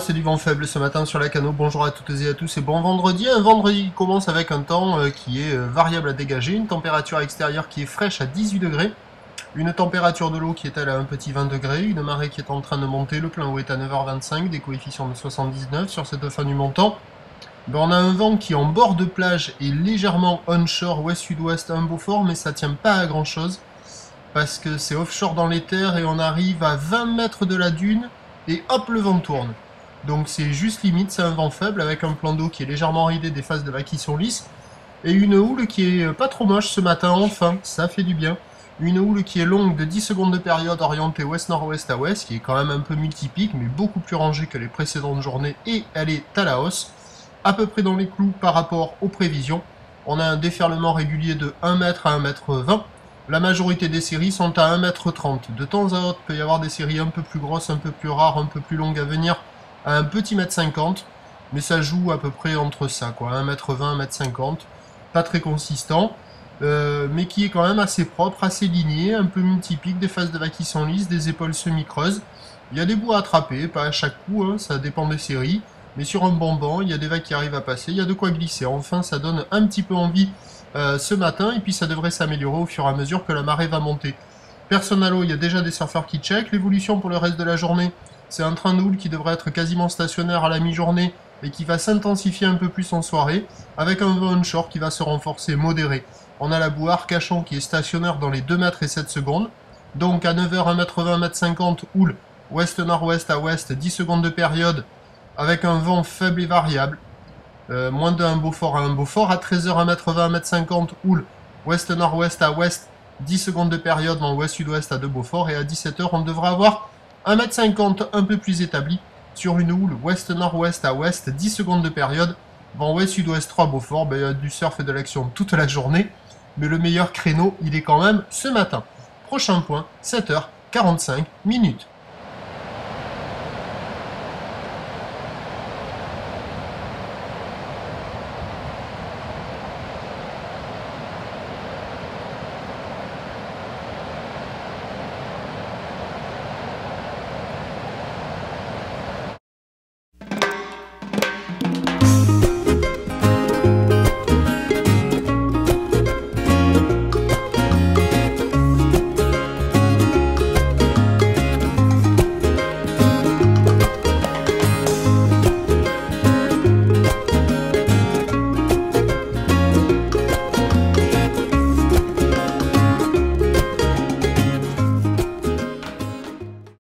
c'est du vent faible ce matin sur la Cano. Bonjour à toutes et à tous et bon vendredi. Un vendredi qui commence avec un temps qui est variable à dégager, une température extérieure qui est fraîche à 18 degrés, une température de l'eau qui est elle à un petit 20 degrés, une marée qui est en train de monter, le plein eau est à 9h25, des coefficients de 79 sur cette fin du montant. Ben, on a un vent qui en bord de plage est légèrement onshore, ouest-sud-ouest, un Beaufort, mais ça tient pas à grand chose parce que c'est offshore dans les terres et on arrive à 20 mètres de la dune et hop, le vent tourne. Donc c'est juste limite, c'est un vent faible avec un plan d'eau qui est légèrement ridé, des phases de vagues qui sont lisses et une houle qui est pas trop moche ce matin, enfin, ça fait du bien. Une houle qui est longue de 10 secondes de période orientée ouest-nord-ouest à ouest, qui est quand même un peu multipique mais beaucoup plus rangée que les précédentes journées et elle est à la hausse, à peu près dans les clous par rapport aux prévisions. On a un déferlement régulier de 1 mètre à 1 mètre 20. La majorité des séries sont à 1,30 m. De temps à autre, il peut y avoir des séries un peu plus grosses, un peu plus rares, un peu plus longues à venir, à un petit 1,50 m. Mais ça joue à peu près entre ça, quoi. 1,20 m, 1,50 m. Pas très consistant, mais qui est quand même assez propre, assez ligné, un peu multipique, des phases de vagues qui sont lisses, des épaules semi-creuses. Il y a des bouts à attraper, pas à chaque coup, hein, ça dépend des séries. Mais sur un bon banc, il y a des vagues qui arrivent à passer, il y a de quoi glisser. Enfin, ça donne un petit peu envie ce matin, et puis ça devrait s'améliorer au fur et à mesure que la marée va monter. Personne à l'eau, il y a déjà des surfeurs qui check. L'évolution pour le reste de la journée, c'est un train de houle qui devrait être quasiment stationnaire à la mi-journée, et qui va s'intensifier un peu plus en soirée, avec un vent onshore qui va se renforcer modéré. On a la boue Arcachon qui est stationnaire dans les 2 mètres et 7 secondes, donc à 9h 1,20 m, 1,50 m, houle ouest-nord-ouest à ouest, 10 secondes de période, avec un vent faible et variable. Moins de 1 Beaufort à 1 Beaufort, à 13h 1,20 m, 1,50 m, houle ouest-nord-ouest à ouest, 10 secondes de période, vent ouest-sud-ouest à 2 Beaufort, et à 17h on devra avoir 1,50 m un peu plus établi, sur une houle ouest-nord-ouest à ouest, 10 secondes de période, vent ouest-sud-ouest 3 Beaufort, ben, il y a du surf et de l'action toute la journée, mais le meilleur créneau il est quand même ce matin. Prochain point, 7h45 minutes.